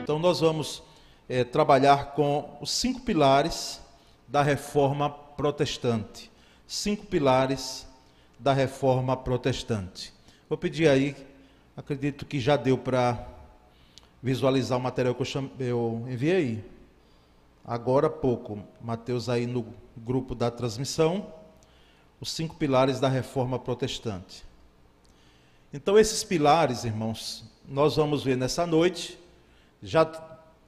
Então nós vamos trabalhar com os 5 pilares da Reforma Protestante. 5 pilares da Reforma Protestante. Vou pedir aí, acredito que já deu para visualizar o material que eu enviei. Agora há pouco, Mateus aí no grupo da transmissão, os 5 pilares da Reforma Protestante. Então esses pilares, irmãos, nós vamos ver nessa noite. Já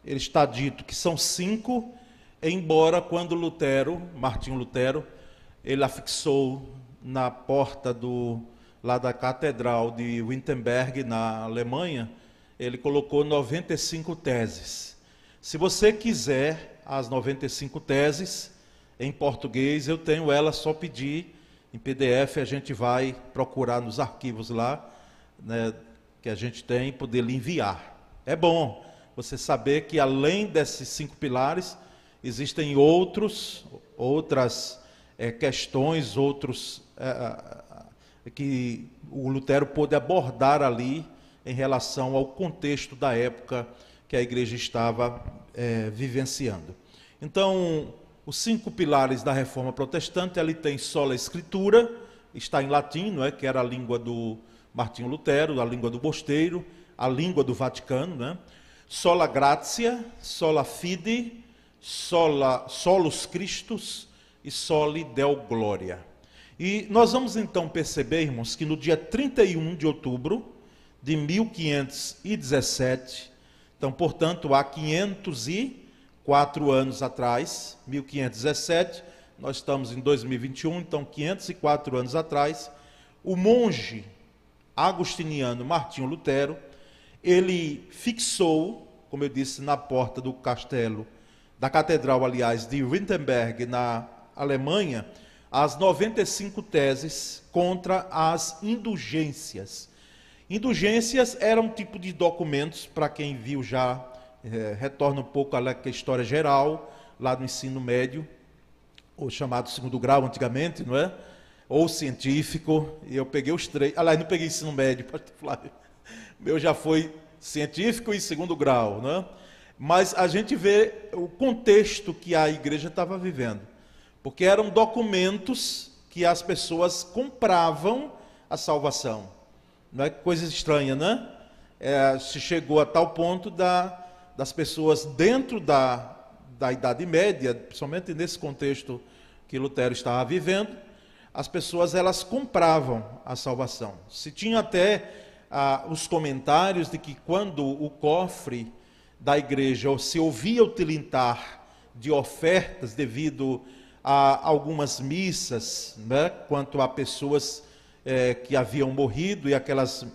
ele está dito que são 5, embora quando Martinho Lutero, ele afixou na porta lá da Catedral de Wittenberg, na Alemanha, ele colocou 95 teses. Se você quiser as 95 teses em português, eu tenho elas, só pedir em PDF, a gente vai procurar nos arquivos lá, né, que a gente tem, poder lhe enviar. É bom você saber que além desses 5 pilares, existem outras questões, que o Lutero pôde abordar ali em relação ao contexto da época que a igreja estava vivenciando. Então, os 5 pilares da Reforma Protestante, ele tem sola Escritura, está em latim, não é? Que era a língua do Martinho Lutero, a língua do Mosteiro, a língua do Vaticano, né? Sola Gratia, sola Fide, solus Christus e soli Deo Gloria. E nós vamos então perceber, irmãos, que no dia 31 de outubro de 1517, então, portanto, há 504 anos atrás, 1517, nós estamos em 2021, então 504 anos atrás, o monge agostiniano Martinho Lutero, ele fixou, como eu disse, na porta do castelo, da catedral, aliás, de Wittenberg, na Alemanha, as 95 teses contra as indulgências. Indulgências eram um tipo de documentos, para quem viu já, retorna um pouco à história geral, lá no ensino médio, ou chamado segundo grau antigamente, não é? Ou científico, e eu peguei os 3, aliás, não peguei ensino médio, pastor Flávio, meu já foi científico e segundo grau, né? Mas a gente vê o contexto que a igreja estava vivendo, porque eram documentos que as pessoas compravam a salvação. Não é coisa estranha, né? Se chegou a tal ponto das pessoas dentro da Idade Média, principalmente nesse contexto que Lutero estava vivendo, as pessoas elas compravam a salvação. Se tinha até os comentários de que quando o cofre da igreja se ouvia o tilintar de ofertas devido a algumas missas, né, quanto a pessoas que haviam morrido e aquelas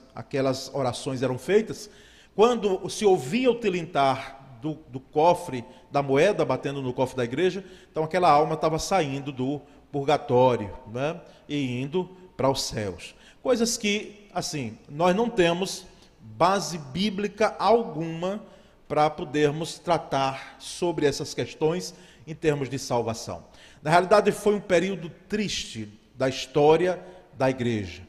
orações eram feitas, quando se ouvia o tilintar do cofre, da moeda batendo no cofre da igreja, então aquela alma estava saindo do purgatório, né, e indo para os céus. Coisas que, assim, nós não temos base bíblica alguma para podermos tratar sobre essas questões em termos de salvação. Na realidade, foi um período triste da história da igreja.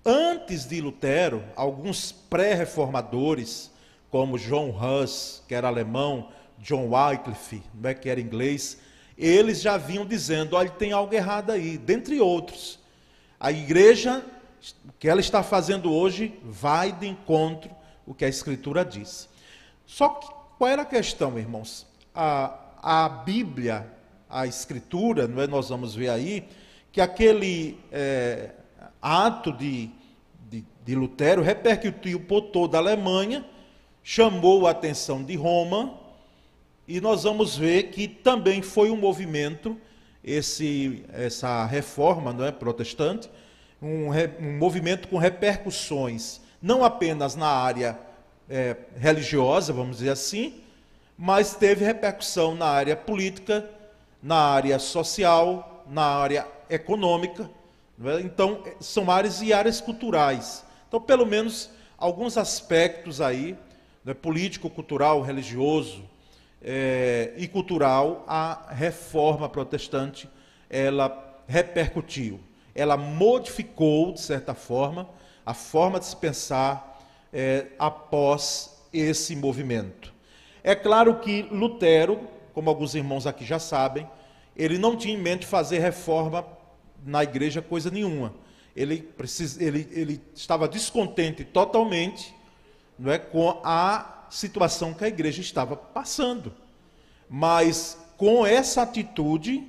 Antes de Lutero, alguns pré-reformadores, como John Huss, que era alemão, John Wycliffe, que era inglês, eles já vinham dizendo, olha, tem algo errado aí, dentre outros. A igreja, o que ela está fazendo hoje, vai de encontro ao que a Escritura diz. Só que, qual era a questão, irmãos? A Bíblia, a Escritura, não é? Nós vamos ver aí, que aquele ato de Lutero repercutiu por toda a Alemanha, chamou a atenção de Roma, e nós vamos ver que também foi um movimento, essa reforma, não é, protestante, um movimento com repercussões, não apenas na área religiosa, vamos dizer assim, mas teve repercussão na área política, na área social, na área econômica, não é? Então, são áreas e áreas culturais. Então, pelo menos, alguns aspectos aí, né, político, cultural, religioso e cultural, a reforma protestante, ela repercutiu. Ela modificou, de certa forma, a forma de se pensar após esse movimento. É claro que Lutero, como alguns irmãos aqui já sabem, ele não tinha em mente fazer reforma na igreja coisa nenhuma. Ele estava descontente totalmente, não é, com a situação que a igreja estava passando. Mas com essa atitude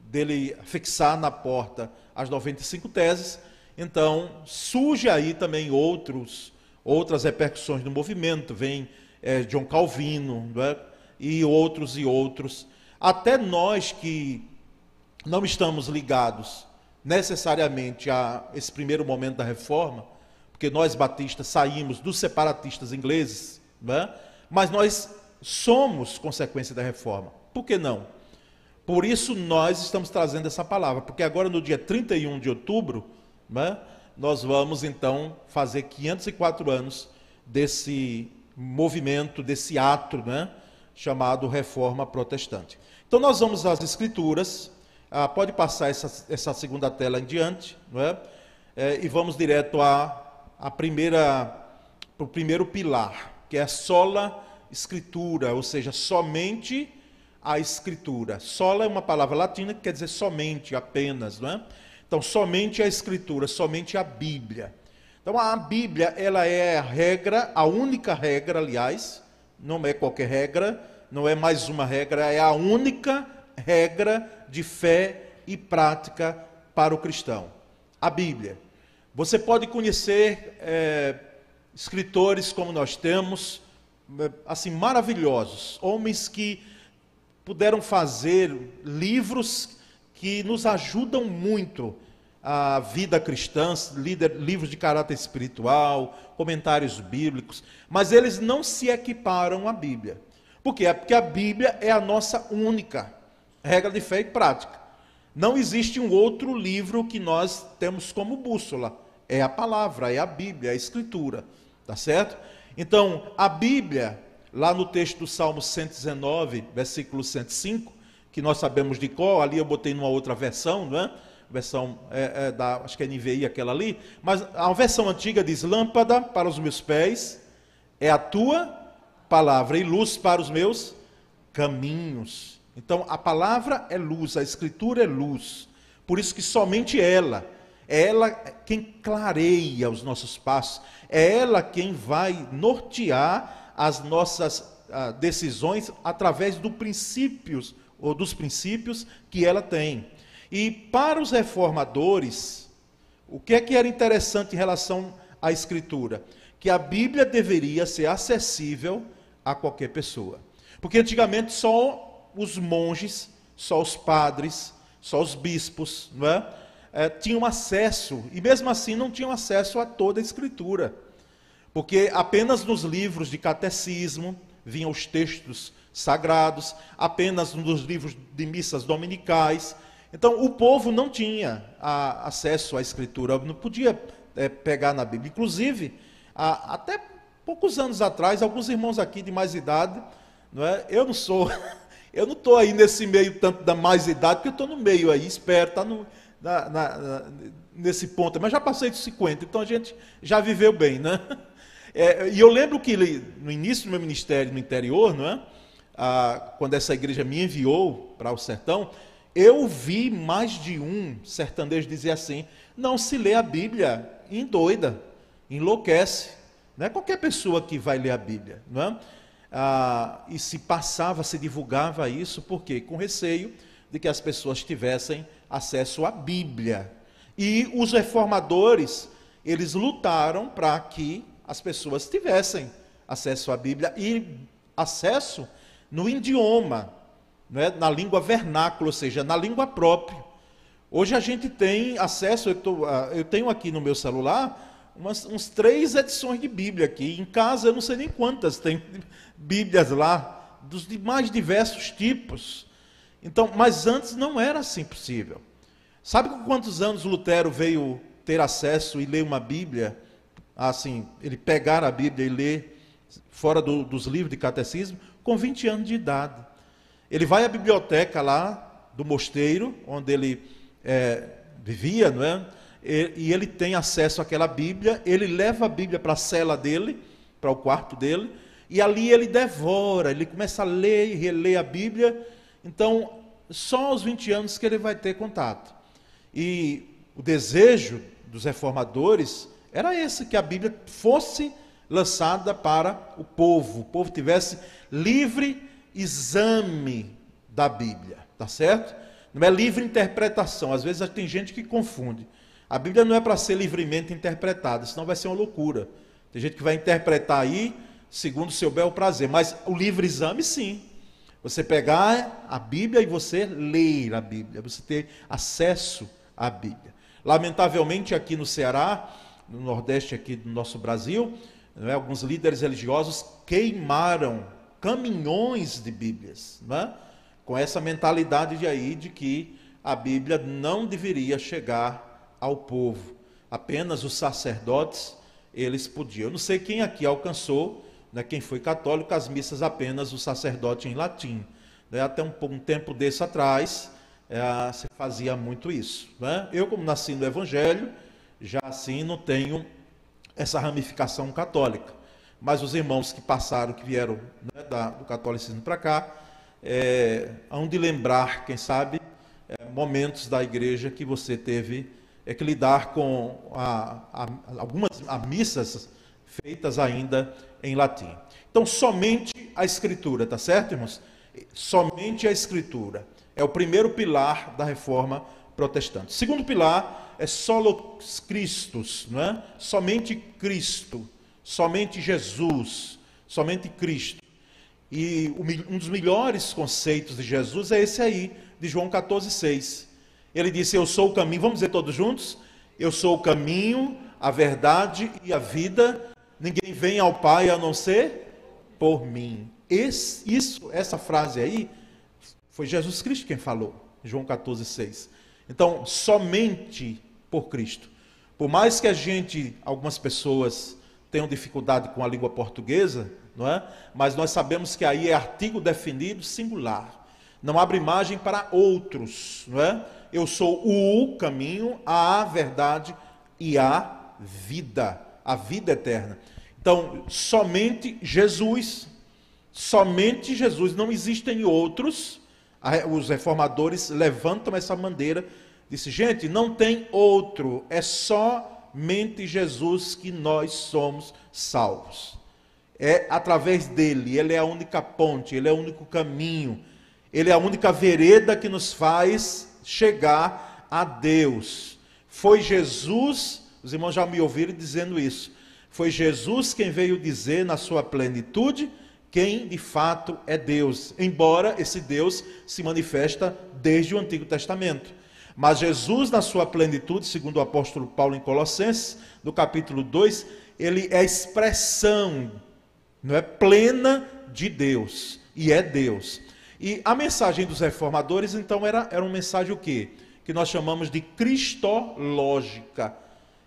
dele fixar na porta as 95 teses, então surge aí também outras repercussões do movimento, vem John Calvino, não é? E outros. Até nós que não estamos ligados necessariamente a esse primeiro momento da reforma, porque nós batistas saímos dos separatistas ingleses, não é? Mas nós somos consequência da reforma. Por que não? Por isso nós estamos trazendo essa palavra, porque agora no dia 31 de outubro, né, nós vamos então fazer 504 anos desse movimento, desse ato, né, chamado Reforma Protestante. Então nós vamos às Escrituras, pode passar essa segunda tela em diante, não é? E vamos direto para o primeiro pilar, que é a sola Escritura, ou seja, somente a Escritura. Sola é uma palavra latina que quer dizer somente, apenas, não é? Então, somente a Escritura, somente a Bíblia. Então, a Bíblia, ela é a regra, a única regra, aliás, não é qualquer regra, não é mais uma regra, é a única regra de fé e prática para o cristão. A Bíblia. Você pode conhecer escritores como nós temos, assim, maravilhosos, homens que puderam fazer livros que nos ajudam muito a vida cristã, livros de caráter espiritual, comentários bíblicos, mas eles não se equiparam à Bíblia. Por quê? Porque a Bíblia é a nossa única regra de fé e prática. Não existe um outro livro que nós temos como bússola. É a palavra, é a Bíblia, é a Escritura. Tá certo? Então, a Bíblia, lá no texto do Salmo 119, versículo 105, que nós sabemos de cor, ali eu botei numa outra versão, não é? Versão acho que é NVI aquela ali, mas a versão antiga diz: lâmpada para os meus pés é a tua palavra e luz para os meus caminhos. Então, a palavra é luz, a Escritura é luz. Por isso que somente ela, é ela quem clareia os nossos passos, é ela quem vai nortear as nossas decisões através dos princípios que ela tem. E para os reformadores, o que é que era interessante em relação à Escritura? Que a Bíblia deveria ser acessível a qualquer pessoa. Porque antigamente só os monges, só os padres, só os bispos, não é? Tinham acesso, e mesmo assim não tinham acesso a toda a Escritura. Porque apenas nos livros de catecismo vinham os textos sagrados, apenas nos livros de missas dominicais. Então, o povo não tinha acesso à Escritura, não podia pegar na Bíblia. Inclusive, até poucos anos atrás, alguns irmãos aqui de mais idade, não é? Eu não estou aí nesse meio tanto da mais idade, porque eu estou no meio aí, espero, está nesse ponto, mas já passei dos 50, então a gente já viveu bem, né? E eu lembro que no início do meu ministério no interior, não é? Quando essa igreja me enviou para o sertão, eu vi mais de um sertanejo dizer assim: não se lê a Bíblia, endoida, enlouquece. Não é qualquer pessoa que vai ler a Bíblia, não é? E se divulgava isso, por quê? Com receio de que as pessoas tivessem acesso à Bíblia. E os reformadores, eles lutaram para que as pessoas tivessem acesso à Bíblia e acesso no idioma, não é? Na língua vernácula, ou seja, na língua própria. Hoje a gente tem acesso, eu tenho aqui no meu celular uns 3 edições de Bíblia aqui. Em casa eu não sei nem quantas, tem Bíblias lá, dos mais diversos tipos. Então, mas antes não era assim possível. Sabe com quantos anos Lutero veio ter acesso e ler uma Bíblia? Assim, ele pegar a Bíblia e ler fora dos livros de catecismo? Com 20 anos de idade. Ele vai à biblioteca lá do mosteiro, onde ele vivia, não é? E ele tem acesso àquela Bíblia, ele leva a Bíblia para a cela dele, para o quarto dele, E ali ele devora, ele começa a ler e reler a Bíblia. Então, só aos 20 anos que ele vai ter contato. E o desejo dos reformadores era esse, que a Bíblia fosse lançada para o povo tivesse livre exame da Bíblia, tá certo? Não é livre interpretação. Às vezes tem gente que confunde. A Bíblia não é para ser livremente interpretada, senão vai ser uma loucura. Tem gente que vai interpretar aí segundo o seu bel prazer, mas o livre exame, sim. Você pegar a Bíblia e você ler a Bíblia, você ter acesso à Bíblia. Lamentavelmente, aqui no Ceará, no Nordeste aqui do nosso Brasil, alguns líderes religiosos queimaram caminhões de Bíblias, com essa mentalidade de que a Bíblia não deveria chegar ao povo. Apenas os sacerdotes, eles podiam. Eu não sei quem aqui alcançou, quem foi católico, as missas apenas o sacerdote em latim. Até um tempo desse atrás, se fazia muito isso. Eu, como nasci no Evangelho, já assim não tenho essa ramificação católica. Mas os irmãos que passaram, que vieram do catolicismo para cá, hão de lembrar, quem sabe, momentos da igreja que você teve que lidar com algumas missas feitas ainda em latim. Então, somente a Escritura, tá certo, irmãos? Somente a Escritura. É o primeiro pilar da reforma protestante. O segundo pilar é solos Christus, não é? Somente Cristo, somente Jesus, somente Cristo. E um dos melhores conceitos de Jesus é esse aí, de João 14,6. Ele disse, eu sou o caminho, vamos dizer todos juntos? Eu sou o caminho, a verdade e a vida, ninguém vem ao Pai a não ser por mim. Essa frase aí, foi Jesus Cristo quem falou, João 14,6. Então, somente por Cristo. Por mais que algumas pessoas tenham dificuldade com a língua portuguesa, não é? Mas nós sabemos que aí é artigo definido singular. Não abre margem para outros, não é? Eu sou o caminho, a verdade e a vida eterna. Então, somente Jesus, não existem outros. Os reformadores levantam essa bandeira, disse, gente, não tem outro, é somente Jesus que nós somos salvos. É através dele, ele é a única ponte, ele é o único caminho, ele é a única vereda que nos faz chegar a Deus. Foi Jesus, os irmãos já me ouviram dizendo isso, foi Jesus quem veio dizer na sua plenitude quem de fato é Deus, embora esse Deus se manifesta desde o Antigo Testamento. Mas Jesus, na sua plenitude, segundo o apóstolo Paulo em Colossenses, no capítulo 2, ele é a expressão, não é, plena de Deus, e é Deus. E a mensagem dos reformadores, então, era uma mensagem o quê? Que nós chamamos de cristológica.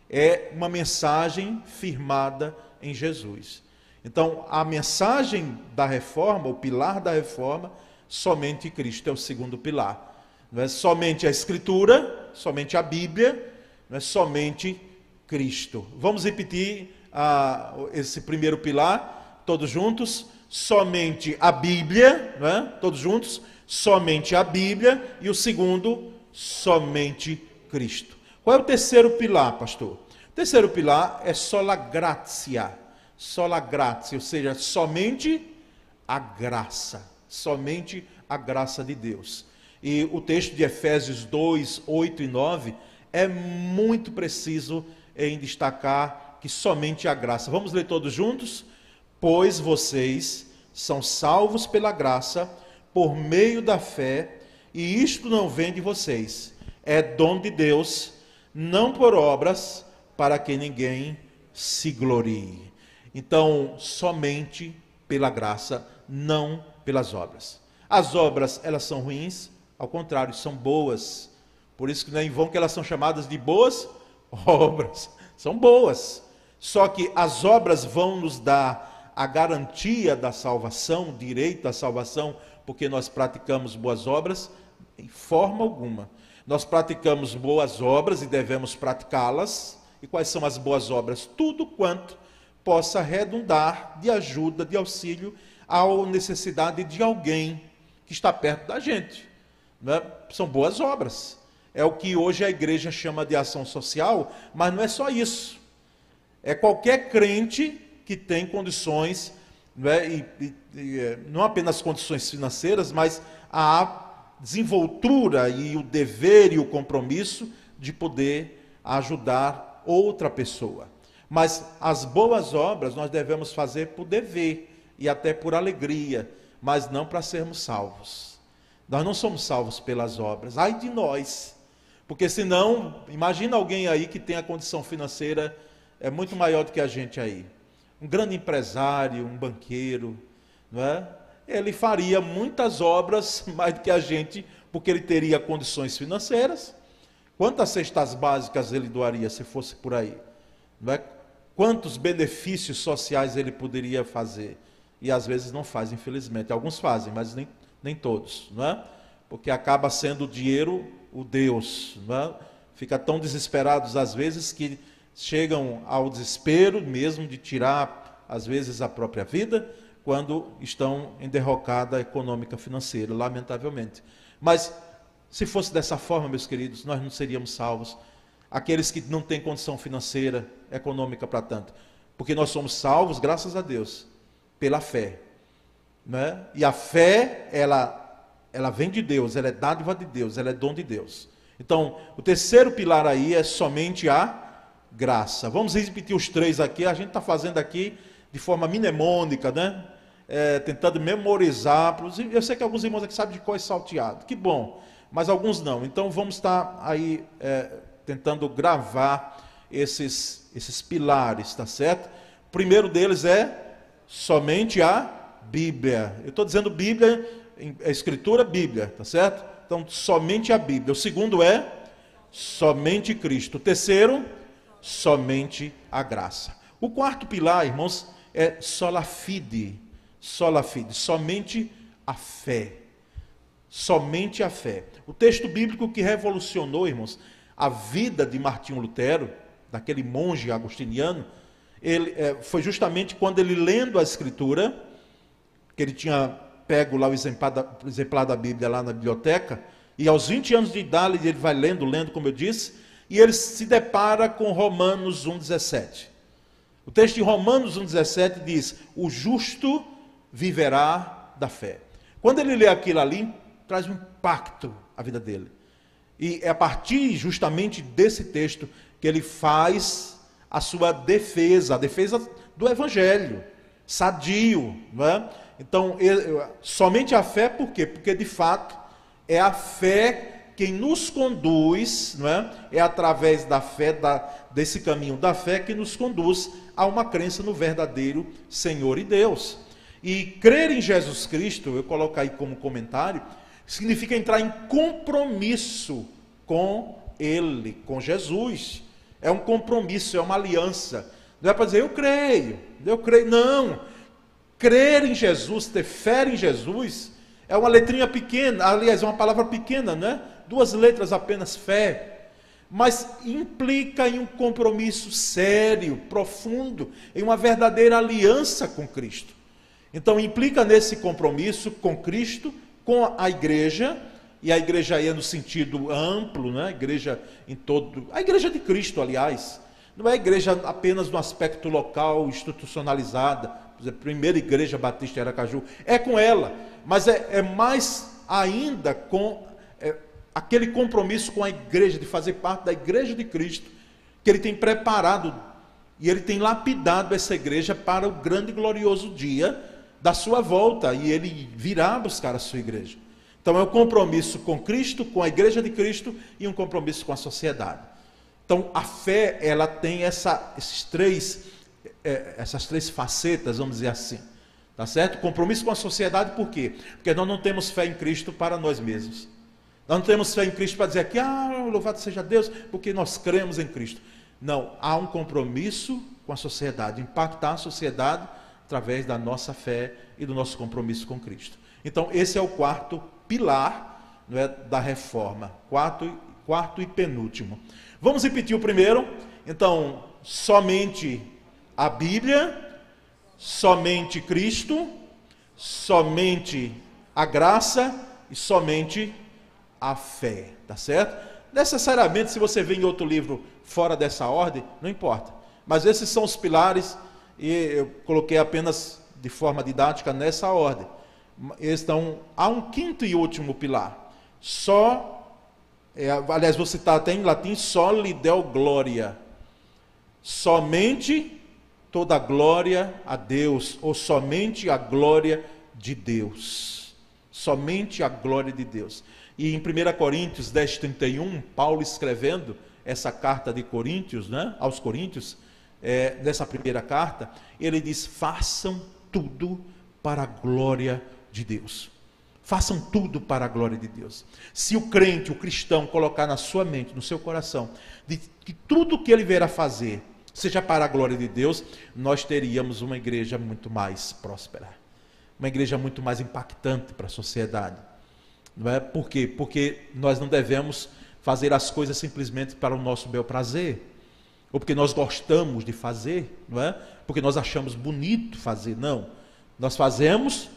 É uma mensagem firmada em Jesus. Então, a mensagem da reforma, o pilar da reforma, somente Cristo é o segundo pilar. Não é somente a Escritura, somente a Bíblia, não é somente Cristo. Vamos repetir esse primeiro pilar, todos juntos. Somente a Bíblia, não é? Todos juntos. Somente a Bíblia. E o segundo, somente Cristo. Qual é o terceiro pilar, pastor? O terceiro pilar é sola gratia. Sola gratia, ou seja, somente a graça. Somente a graça de Deus. E o texto de Efésios 2, 8 e 9 é muito preciso em destacar que somente a graça. Vamos ler todos juntos? Pois vocês são salvos pela graça, por meio da fé, e isto não vem de vocês, é dom de Deus, não por obras, para que ninguém se glorie. Então, somente pela graça, não pelas obras. As obras, elas são ruins? Ao contrário, são boas. Por isso que não é em vão que elas são chamadas de boas obras. São boas. Só que as obras vão nos dar a garantia da salvação, o direito à salvação, porque nós praticamos boas obras? Em forma alguma. Nós praticamos boas obras e devemos praticá-las. E quais são as boas obras? Tudo quanto possa redundar de ajuda, de auxílio à necessidade de alguém que está perto da gente. Né? São boas obras. É o que hoje a igreja chama de ação social, mas não é só isso. É qualquer crente que tem condições, né, não apenas condições financeiras, mas a desenvoltura e o dever e o compromisso de poder ajudar outra pessoa. Mas as boas obras nós devemos fazer por dever e até por alegria, mas não para sermos salvos. Nós não somos salvos pelas obras. Ai de nós! Porque senão, imagina alguém aí que tem a condição financeira muito maior do que a gente aí. Um grande empresário, um banqueiro, não é? Ele faria muitas obras mais do que a gente, porque ele teria condições financeiras. Quantas cestas básicas ele doaria se fosse por aí? Não é? Quantos benefícios sociais ele poderia fazer? E às vezes não faz, infelizmente. Alguns fazem, mas nem todos, não é? Porque acaba sendo o dinheiro o Deus, não é? Fica tão desesperados às vezes que chegam ao desespero mesmo de tirar às vezes a própria vida quando estão em derrocada econômica financeira, lamentavelmente. Mas se fosse dessa forma, meus queridos, nós não seríamos salvos. Aqueles que não têm condição financeira, econômica para tanto, porque nós somos salvos, graças a Deus, pela fé, né? E a fé, ela vem de Deus, ela é dádiva de Deus, ela é dom de Deus. Então, o terceiro pilar aí é somente a graça. Vamos repetir os três aqui, a gente está fazendo aqui de forma mnemônica, né? Tentando memorizar. Eu sei que alguns irmãos aqui sabem de cor e salteado, que bom, mas alguns não. Então, vamos estar aí tentando gravar esses pilares, tá certo? O primeiro deles é somente a Bíblia. Eu estou dizendo Bíblia, a Escritura, Bíblia, tá certo? Então, somente a Bíblia. O segundo é somente Cristo. O terceiro, somente a graça. O quarto pilar, irmãos, é sola fide. Sola fide, somente a fé. Somente a fé. O texto bíblico que revolucionou, irmãos, a vida de Martinho Lutero, daquele monge agostiniano, foi justamente quando ele, lendo a Escritura, que ele tinha pego lá o exemplar da Bíblia lá na biblioteca, e aos 20 anos de idade ele vai lendo, como eu disse, e ele se depara com Romanos 1,17. O texto de Romanos 1,17 diz: o justo viverá da fé. Quando ele lê aquilo ali, traz um impacto à vida dele. E é a partir justamente desse texto que ele faz a sua defesa, a defesa do Evangelho, sadio, não é? Então, somente a fé, por quê? Porque de fato é a fé quem nos conduz, não é? É através da fé, desse caminho da fé, que nos conduz a uma crença no verdadeiro Senhor e Deus. E crer em Jesus Cristo, eu coloco aí como comentário, significa entrar em compromisso com Ele, com Jesus. É um compromisso, é uma aliança. Não é para dizer, eu creio, não. Crer em Jesus, ter fé em Jesus, é uma letrinha pequena, aliás, é uma palavra pequena, né? 2 letras apenas, fé. Mas implica em um compromisso sério, profundo, em uma verdadeira aliança com Cristo. Então, implica nesse compromisso com Cristo, com a igreja, e a igreja aí é no sentido amplo, né? A igreja de Cristo, aliás, não é a igreja apenas no aspecto local, institucionalizada, por exemplo, a primeira igreja batista de Aracaju, é com ela, mas é mais ainda com aquele compromisso com a igreja, de fazer parte da igreja de Cristo, que ele tem preparado, e ele tem lapidado essa igreja para o grande e glorioso dia da sua volta, e ele virá buscar a sua igreja. Então é um compromisso com Cristo, com a igreja de Cristo, e um compromisso com a sociedade. Então a fé, ela tem essas três facetas, vamos dizer assim, tá certo? Compromisso com a sociedade, por quê? Porque nós não temos fé em Cristo para nós mesmos. Nós não temos fé em Cristo para dizer aqui, louvado seja Deus, porque nós cremos em Cristo. Não, há um compromisso com a sociedade, impactar a sociedade através da nossa fé e do nosso compromisso com Cristo. Então, esse é o quarto pilar, não é, da reforma, quarto e penúltimo. Vamos repetir o primeiro. Então, somente a Bíblia, somente Cristo, somente a graça e somente a fé, tá certo? Necessariamente, se você vê em outro livro fora dessa ordem, não importa. Mas esses são os pilares, e eu coloquei apenas de forma didática nessa ordem. Então, há um quinto e último pilar. Aliás, vou citar até em latim, soli deo gloria. Somente toda a glória a Deus, ou somente a glória de Deus. Somente a glória de Deus. E em 1 Coríntios 10:31, Paulo escrevendo essa carta de Coríntios, né, aos Coríntios, nessa primeira carta, ele diz: façam tudo para a glória de Deus. Façam tudo para a glória de Deus. Se o crente, o cristão, colocar na sua mente, no seu coração, de que tudo que ele verá fazer seja para a glória de Deus, nós teríamos uma igreja muito mais próspera, uma igreja muito mais impactante para a sociedade. Não é? Por quê? Porque nós não devemos fazer as coisas simplesmente para o nosso bel prazer, ou porque nós gostamos de fazer, não é? Porque nós achamos bonito fazer, não. Nós fazemos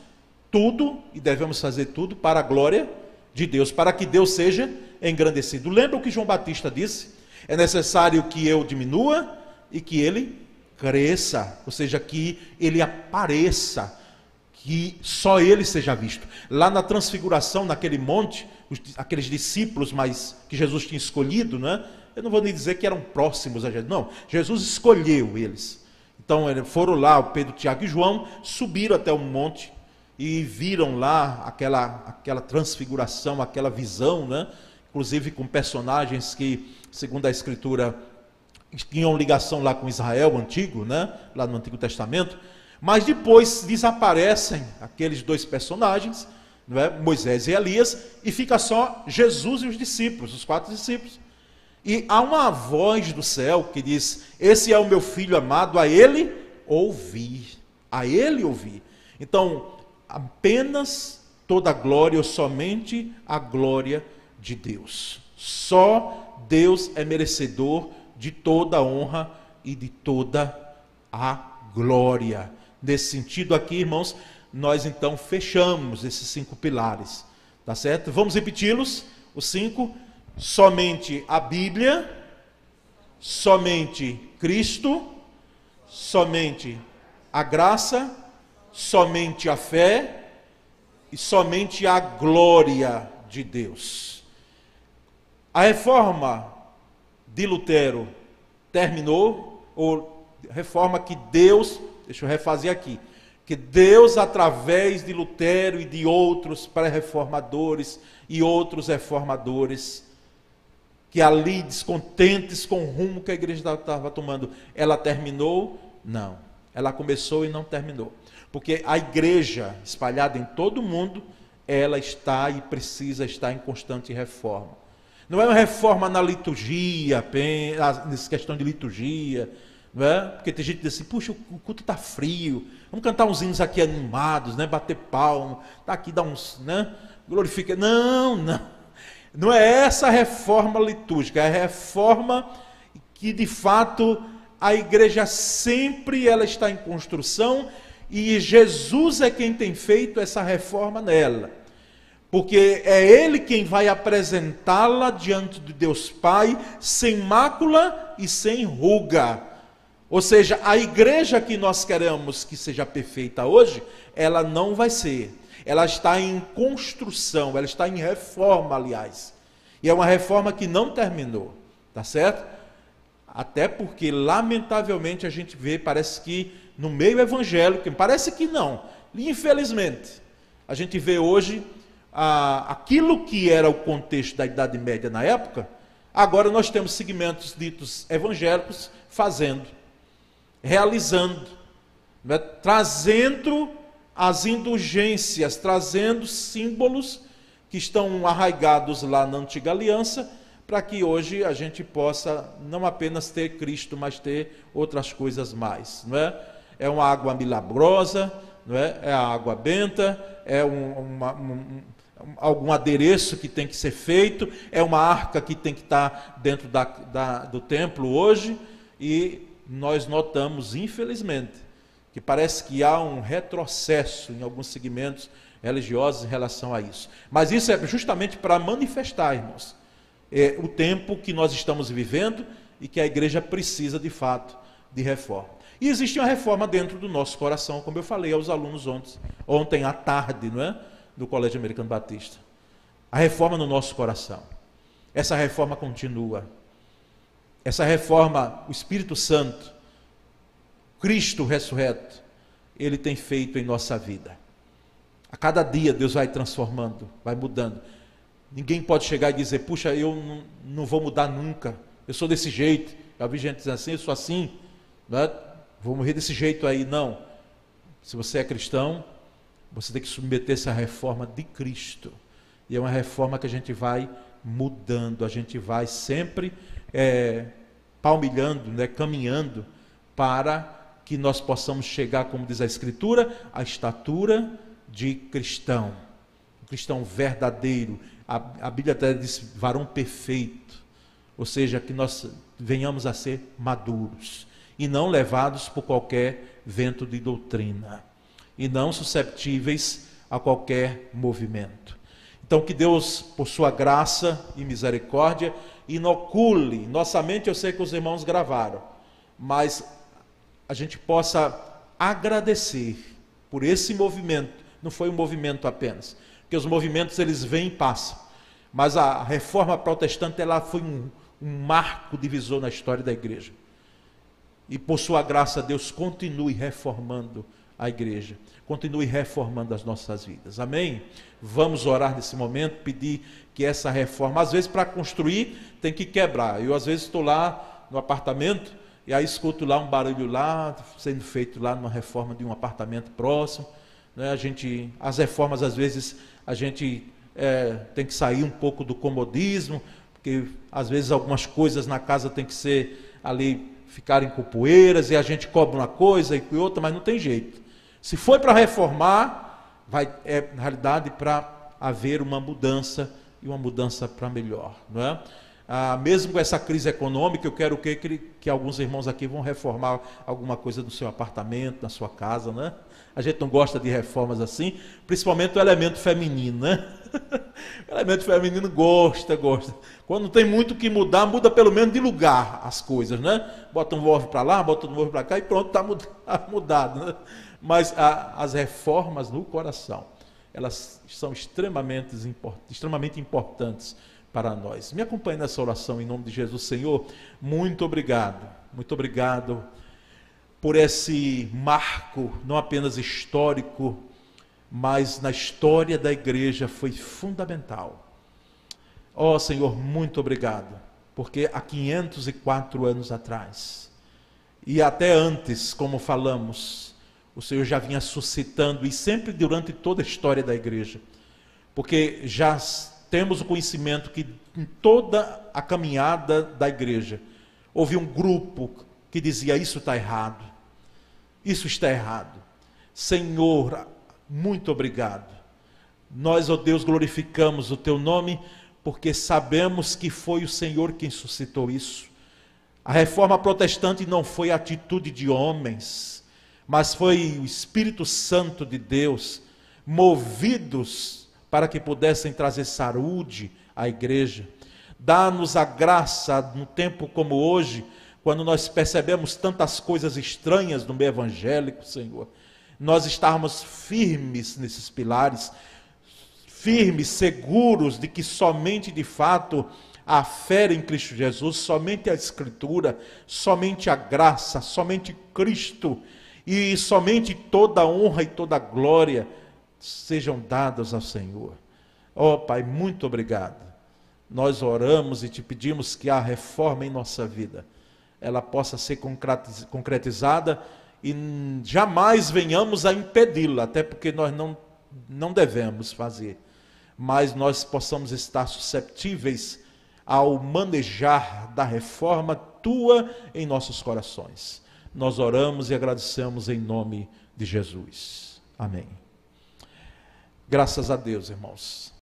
tudo e devemos fazer tudo para a glória de Deus, para que Deus seja engrandecido. Lembra o que João Batista disse? É necessário que eu diminua e que ele cresça, ou seja, que ele apareça, que só ele seja visto. Lá na transfiguração, naquele monte, aqueles discípulos que Jesus tinha escolhido, né? Eu não vou nem dizer que eram próximos a Jesus, não, Jesus escolheu eles. Então foram lá, o Pedro, Tiago e João, subiram até o monte e viram lá aquela transfiguração, aquela visão, né? Inclusive com personagens que, segundo a Escritura, tinham ligação lá com Israel antigo, né? Lá no Antigo Testamento. Mas depois desaparecem aqueles dois personagens, não é? Moisés e Elias, e fica só Jesus e os discípulos, os 4 discípulos. E há uma voz do céu que diz: esse é o meu filho amado, a ele ouvi. A ele ouvi. Então, apenas toda a glória, ou somente a glória de Deus. Só Deus é merecedor de toda a honra e de toda a glória. Nesse sentido aqui, irmãos, nós então fechamos esses 5 pilares, tá certo? Vamos repeti-los, os 5: somente a Bíblia, somente Cristo, somente a graça, somente a fé e somente a glória de Deus. A reforma de Lutero terminou, ou reforma que Deus, deixa eu refazer aqui, que Deus, através de Lutero e de outros pré-reformadores e outros reformadores, que ali, descontentes com o rumo que a igreja estava tomando, ela terminou? Não. Ela começou e não terminou. Porque a igreja, espalhada em todo o mundo, ela está e precisa estar em constante reforma. Não é uma reforma na liturgia, nessa questão de liturgia, não é? Porque tem gente que diz assim: puxa, o culto está frio, vamos cantar uns hinos aqui animados, né? Bater palma, tá aqui, dá uns, né? Glorifica. Não, não. Não é essa a reforma litúrgica, é a reforma que de fato a igreja sempre ela está em construção, e Jesus é quem tem feito essa reforma nela. Porque é Ele quem vai apresentá-la diante de Deus Pai, sem mácula e sem ruga. Ou seja, a igreja que nós queremos que seja perfeita hoje, ela não vai ser. Ela está em construção, ela está em reforma, aliás. E é uma reforma que não terminou, tá certo? Até porque, lamentavelmente, a gente vê, parece que no meio evangélico, parece que não, infelizmente, a gente vê hoje aquilo que era o contexto da Idade Média na época, agora nós temos segmentos ditos evangélicos fazendo, realizando, né, trazendo as indulgências, trazendo símbolos que estão arraigados lá na antiga aliança, para que hoje a gente possa não apenas ter Cristo, mas ter outras coisas mais, não é? É uma água milagrosa, não é? É a água benta, é algum adereço que tem que ser feito, é uma arca que tem que estar dentro do templo hoje, e nós notamos, infelizmente, que parece que há um retrocesso em alguns segmentos religiosos em relação a isso. Mas isso é justamente para manifestar, irmãos, o tempo que nós estamos vivendo e que a igreja precisa, de fato, de reforma. E existe uma reforma dentro do nosso coração, como eu falei aos alunos ontem à tarde, não é? Do Colégio Americano Batista. A reforma no nosso coração. Essa reforma continua. Essa reforma, o Espírito Santo, Cristo ressurreto, Ele tem feito em nossa vida. A cada dia Deus vai transformando, vai mudando. Ninguém pode chegar e dizer, puxa, eu não vou mudar nunca, eu sou desse jeito. Já vi gente dizendo assim, eu sou assim, né? Vou morrer desse jeito aí. Não. Se você é cristão, você tem que submeter-se à reforma de Cristo. E é uma reforma que a gente vai mudando, a gente vai sempre palmilhando, né, caminhando para que nós possamos chegar, como diz a Escritura, à estatura de cristão. Um cristão verdadeiro. A Bíblia até diz varão perfeito. Ou seja, que nós venhamos a ser maduros e não levados por qualquer vento de doutrina e não susceptíveis a qualquer movimento. Então que Deus, por sua graça e misericórdia, inocule nossa mente. Eu sei que os irmãos gravaram, mas a gente possa agradecer por esse movimento. Não foi um movimento apenas, porque os movimentos eles vêm e passam, mas a reforma protestante ela foi um marco divisor na história da igreja. E por sua graça Deus continue reformando a igreja, continue reformando as nossas vidas. Amém? Vamos orar nesse momento, pedir que essa reforma, às vezes para construir tem que quebrar. Eu às vezes estou lá no apartamento e aí escuto lá um barulho lá, sendo feito lá numa reforma de um apartamento próximo, né? As reformas às vezes a gente tem que sair um pouco do comodismo, porque às vezes algumas coisas na casa tem que ser ali, ficarem com poeiras, e a gente cobra uma coisa e outra, mas não tem jeito. Se foi para reformar, na realidade para haver uma mudança, e uma mudança para melhor, não é? Mesmo com essa crise econômica, eu quero que alguns irmãos aqui vão reformar alguma coisa do seu apartamento, na sua casa, né? A gente não gosta de reformas assim, principalmente o elemento feminino, né? O elemento feminino gosta. Quando tem muito o que mudar, muda pelo menos de lugar as coisas, né? Bota um móvel para lá, bota um móvel para cá e pronto, está mudado, né? Mas as reformas no coração, elas são extremamente importantes para nós. Me acompanhe nessa oração em nome de Jesus. Senhor, muito obrigado por esse marco, não apenas histórico, mas na história da igreja foi fundamental. Ó Senhor, muito obrigado, porque há 504 anos atrás, e até antes, como falamos, o Senhor já vinha suscitando, e sempre durante toda a história da igreja, porque já temos o conhecimento que em toda a caminhada da igreja, houve um grupo que dizia, isso está errado, isso está errado. Senhor, muito obrigado. Nós, ó Deus, glorificamos o teu nome, porque sabemos que foi o Senhor quem suscitou isso. A reforma protestante não foi atitude de homens, mas foi o Espírito Santo de Deus, movidos para que pudessem trazer saúde à igreja. Dá-nos a graça, num tempo como hoje, quando nós percebemos tantas coisas estranhas no meio evangélico, Senhor, nós estarmos firmes nesses pilares, firmes, seguros de que somente de fato a fé em Cristo Jesus, somente a Escritura, somente a graça, somente Cristo, e somente toda a honra e toda a glória sejam dadas ao Senhor. Ó Pai, muito obrigado. Nós oramos e te pedimos que a reforma em nossa vida, ela possa ser concretizada e jamais venhamos a impedi-la, até porque nós não devemos fazer, mas nós possamos estar susceptíveis ao manejar da reforma tua em nossos corações. Nós oramos e agradecemos em nome de Jesus. Amém. Graças a Deus, irmãos.